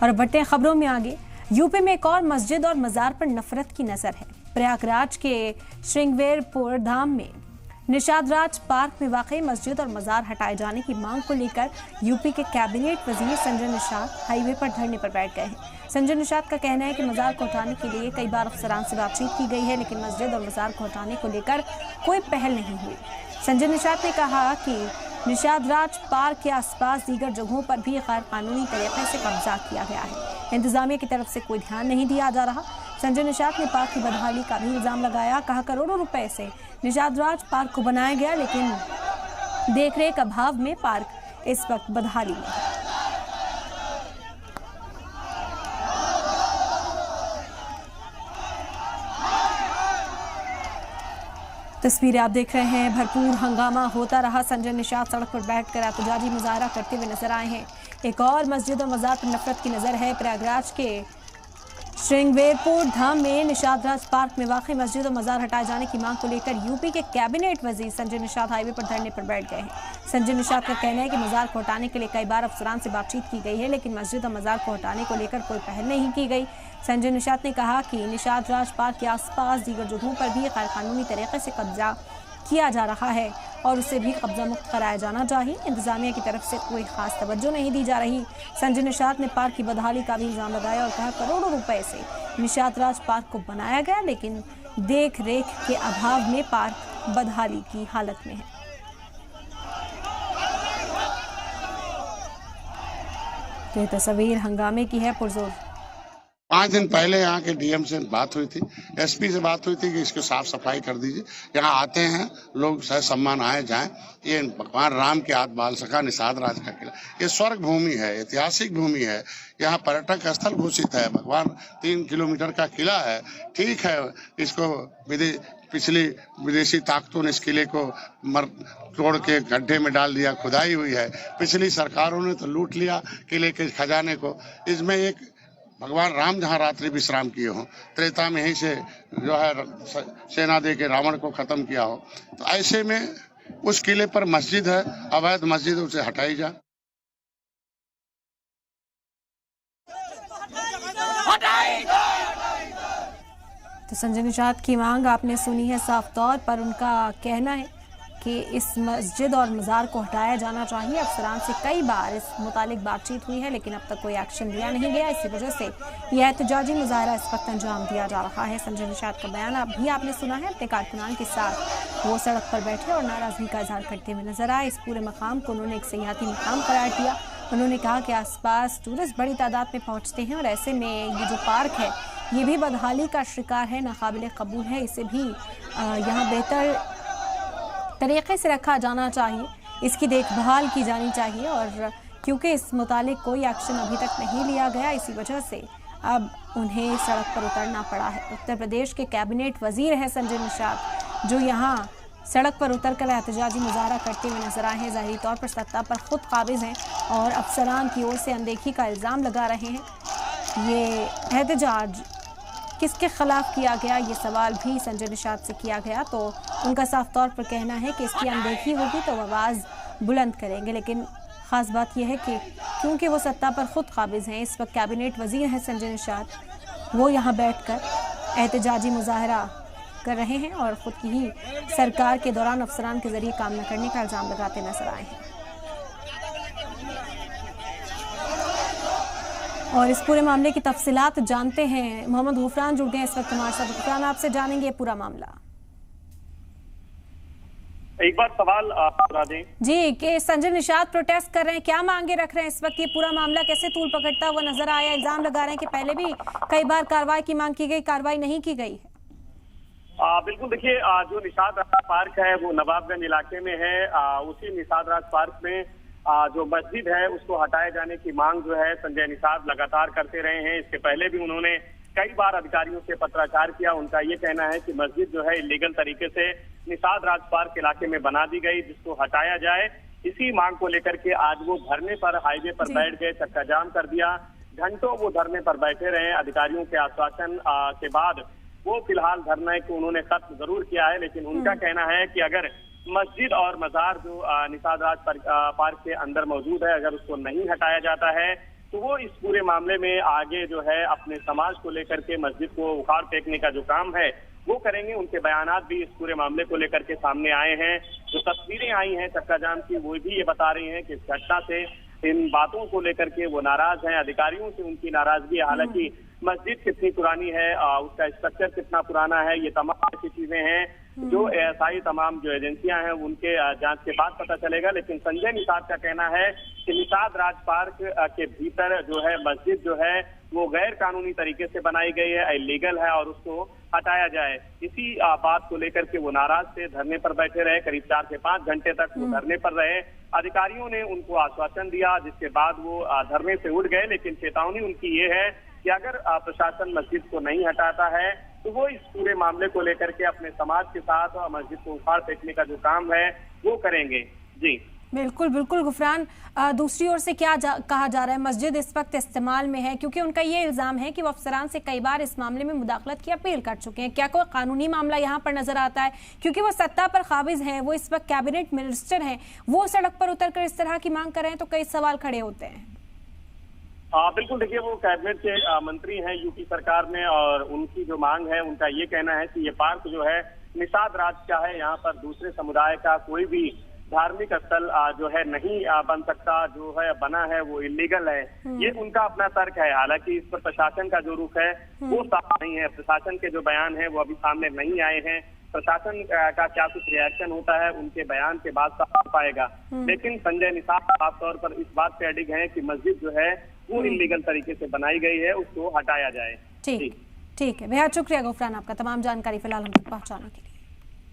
और बढ़ते हैं खबरों में आगे। यूपी में एक और मस्जिद और मजार पर नफरत की नजर है। प्रयागराज के श्रृंगवेरपुर धाम में निषाद राज पार्क में वाकई मस्जिद और मजार हटाए जाने की मांग को लेकर यूपी के कैबिनेट वजीर संजय निषाद हाईवे पर धरने पर बैठ गए हैं। संजय निषाद का कहना है कि मजार को हटाने के लिए कई बार अफसरान से बातचीत की गई है, लेकिन मस्जिद और मजार को हटाने को लेकर कोई पहल नहीं हुई। संजय निषाद ने कहा कि निषाद राज पार्क के आसपास दीगर जगहों पर भी गैर कानूनी तरीके से कब्जा किया गया है। इंतजामिया की तरफ से कोई ध्यान नहीं दिया जा रहा। संजय निषाद ने पार्क की बदहाली का भी इल्जाम लगाया। कहा करोड़ों रुपए से निषाद राज पार्क को बनाया गया, लेकिन देखरेख अभाव में पार्क इस वक्त बदहाली में है। तस्वीरें आप देख रहे हैं। भरपूर हंगामा होता रहा। संजय निषाद सड़क पर बैठकर एहतजाजी मुजाहरा करते हुए नजर आए हैं। एक और मस्जिद और मजार पर नफरत की नजर है। प्रयागराज के श्रृंगवेरपुर धाम में निषाद राज पार्क में वाकई मस्जिद और मजार हटाए जाने की मांग को लेकर यूपी के कैबिनेट वजीर संजय निषाद हाईवे पर धरने पर बैठ गए हैं। संजय निषाद का कहना है कि मजार को हटाने के लिए कई बार अफसरान से बातचीत की गई है, लेकिन मस्जिद और मजार को हटाने को लेकर कोई पहल नहीं की गई। संजय निषाद ने कहा कि निषाद राज पार्क के आसपास दीगर जगहों पर भी गैर कानूनी तरीके से कब्जा किया जा रहा है और उसे भी कब्जा मुक्त कराया जाना चाहिए। इंतजामिया की तरफ से कोई खास तवज्जो नहीं दी जा रही। संजय निषाद ने पार्क की बदहाली का भी इल्जाम लगाया और कहा करोड़ों रुपए से निषाद राज पार्क को बनाया गया, लेकिन देख रेख के अभाव में पार्क बदहाली की हालत में है। ये तस्वीर हंगामे की है। पुरजोर 5 दिन पहले यहाँ के डीएम से बात हुई थी, एसपी से बात हुई थी कि इसको साफ सफाई कर दीजिए। यहाँ आते हैं लोग, सह सम्मान आए जाएं। ये भगवान राम के आद बाल सखा निषाद राज का किला, ये स्वर्ग भूमि है, ऐतिहासिक भूमि है। यहाँ पर्यटक स्थल घोषित है। भगवान 3 किलोमीटर का किला है। ठीक है, इसको पिछली विदेशी ताकतों ने इस किले को तोड़ के गड्ढे में डाल दिया, खुदाई हुई है। पिछली सरकारों ने तो लूट लिया किले के खजाने को। इसमें एक भगवान राम जहाँ रात्रि विश्राम किए हों, त्रेता में ही से जो है सेना दे के रावण को खत्म किया हो, तो ऐसे में उस किले पर मस्जिद है, अवैध मस्जिद, उसे हटाई जाए। तो संजय निषाद की मांग आपने सुनी है। साफ तौर पर उनका कहना है कि इस मस्जिद और मजार को हटाया जाना चाहिए। अफसरान से कई बार इस मुतालिक बातचीत हुई है, लेकिन अब तक कोई एक्शन लिया नहीं गया। इसी वजह से यह एहतजाजी मुजाहरा इस वक्त अंजाम दिया जा रहा है। संजय निषाद का बयान अभी आपने सुना है। अपने कारकुनान के साथ वो सड़क पर बैठे और नाराजगी का इजहार करते हुए नजर आए। इस पूरे मकाम को उन्होंने एक सियाहती मकाम करार दिया। उन्होंने कहा कि आसपास टूरिस्ट बड़ी तादाद में पहुंचते हैं और ऐसे में ये जो पार्क है ये भी बदहाली का शिकार है, नाकाबिले कबूल है। इसे भी यहाँ बेहतर तरीके से रखा जाना चाहिए, इसकी देखभाल की जानी चाहिए। और क्योंकि इस मुतालिक कोई एक्शन अभी तक नहीं लिया गया, इसी वजह से अब उन्हें सड़क पर उतरना पड़ा है। उत्तर प्रदेश के कैबिनेट वजीर हैं संजय निषाद, जो यहाँ सड़क पर उतरकर एहतजाजी मुजाहरा करते हुए नजर आए हैं। ज़ाहिरी तौर पर सत्ता पर खुद काबिज हैं और अफसरान की ओर से अनदेखी का इल्ज़ाम लगा रहे हैं। ये एहतजाज किसके खिलाफ किया गया, ये सवाल भी संजय निषाद से किया गया, तो उनका साफ तौर पर कहना है कि इसकी अनदेखी होगी तो आवाज़ बुलंद करेंगे। लेकिन ख़ास बात यह है कि क्योंकि वो सत्ता पर खुद काबिज हैं, इस वक्त कैबिनेट वजीर हैं संजय निषाद, वो यहाँ बैठकर एहतजाजी मुजाहरा कर रहे हैं और ख़ुद की ही सरकार के दौरान अफसरान के जरिए काम न करने का इल्ज़ाम लगाते नजर आए हैं। और इस पूरे मामले की तफसीलात जानते हैं। मोहम्मद गुफरान जुड़ गए इस वक्त हमारे साथ। गुफरान, आपसे जानेंगे पूरा मामला। एक बार सवाल जी कि संजय निषाद प्रोटेस्ट कर रहे हैं, क्या मांगे रख रहे हैं इस वक्त? ये पूरा मामला कैसे तूल पकड़ता हुआ नजर आया? इल्जाम लगा रहे हैं कि पहले भी कई बार कार्रवाई की मांग की गई, कार्रवाई नहीं की गई है। बिल्कुल, देखिए जो निषाद राज पार्क है वो नवाबगंज इलाके में है। उसी निषाद राज पार्क में जो मस्जिद है उसको हटाए जाने की मांग जो है संजय निषाद लगातार करते रहे हैं। इसके पहले भी उन्होंने कई बार अधिकारियों से पत्राचार किया। उनका ये कहना है कि मस्जिद जो है इलीगल तरीके से निषाद राज पार्क इलाके में बना दी गई, जिसको हटाया जाए। इसी मांग को लेकर के आज वो धरने पर हाईवे पर बैठ गए, चक्का जाम कर दिया। घंटों वो धरने पर बैठे रहे। अधिकारियों के आश्वासन के बाद वो फिलहाल धरने को उन्होंने खत्म जरूर किया है, लेकिन उनका कहना है कि अगर मस्जिद और मजार जो निषाद राज पार्क के अंदर मौजूद है, अगर उसको नहीं हटाया जाता है तो वो इस पूरे मामले में आगे जो है अपने समाज को लेकर के मस्जिद को उखाड़ फेंकने का जो काम है वो करेंगे। उनके बयानात भी इस पूरे मामले को लेकर के सामने आए हैं। जो तस्वीरें आई हैं चक्का जाम की, वो भी ये बता रही हैं कि इस घटना से, इन बातों को लेकर के वो नाराज हैं। अधिकारियों से उनकी नाराजगी है। हालांकि मस्जिद कितनी पुरानी है, उसका स्ट्रक्चर कितना पुराना है, ये तमाम ऐसी चीजें हैं जो एएसआई तमाम जो एजेंसियां हैं उनके जांच के बाद पता चलेगा। लेकिन संजय निषाद का कहना है कि निषाद राज पार्क के भीतर जो है मस्जिद जो है वो गैर कानूनी तरीके से बनाई गई है, इलीगल है और उसको हटाया जाए। इसी बात को लेकर के वो नाराज थे, धरने पर बैठे रहे। करीब 4 से 5 घंटे तक वो धरने पर रहे। अधिकारियों ने उनको आश्वासन दिया, जिसके बाद वो धरने से उठ गए। लेकिन चेतावनी उनकी ये है कि अगर प्रशासन मस्जिद को नहीं हटाता है तो वो इस पूरे मामले को लेकर के अपने समाज के साथ मस्जिद को उखाड़ फेंकने का जो काम है वो करेंगे। जी बिल्कुल बिल्कुल गुफरान, दूसरी ओर से क्या कहा जा रहा है, मस्जिद इस वक्त इस्तेमाल में है क्योंकि उनका ये इल्जाम है कि वो अफसरान से कई बार इस मामले में मुदाखलत की अपील कर चुके हैं। क्या कोई कानूनी मामला यहाँ पर नजर आता है? क्योंकि वो सत्ता पर काबिज हैं, वो इस वक्त कैबिनेट मिनिस्टर हैं, वो सड़क पर उतरकर इस तरह की मांग कर रहे हैं तो कई सवाल खड़े होते हैं। बिल्कुल, देखिए वो कैबिनेट के मंत्री हैं यूपी सरकार में और उनकी जो मांग है, उनका ये कहना है कि ये पार्क जो है निषाद राज का है, यहाँ पर दूसरे समुदाय का कोई भी धार्मिक स्थल जो है नहीं बन सकता, जो है बना है वो इलीगल है। ये उनका अपना तर्क है। हालांकि इस पर प्रशासन का जो रुख है वो साफ नहीं है। प्रशासन के जो बयान है वो अभी सामने नहीं आए हैं। प्रशासन का क्या कुछ रिएक्शन होता है उनके बयान के बाद साफ पाएगा। लेकिन संजय निषाद खास तौर पर इस बात पे अडिग है कि मस्जिद जो है वो इलीगल तरीके से बनाई गई है, उसको हटाया जाए। ठीक है, बेहद शुक्रिया गुफरान आपका तमाम जानकारी फिलहाल हम तक पहुंचाने के लिए।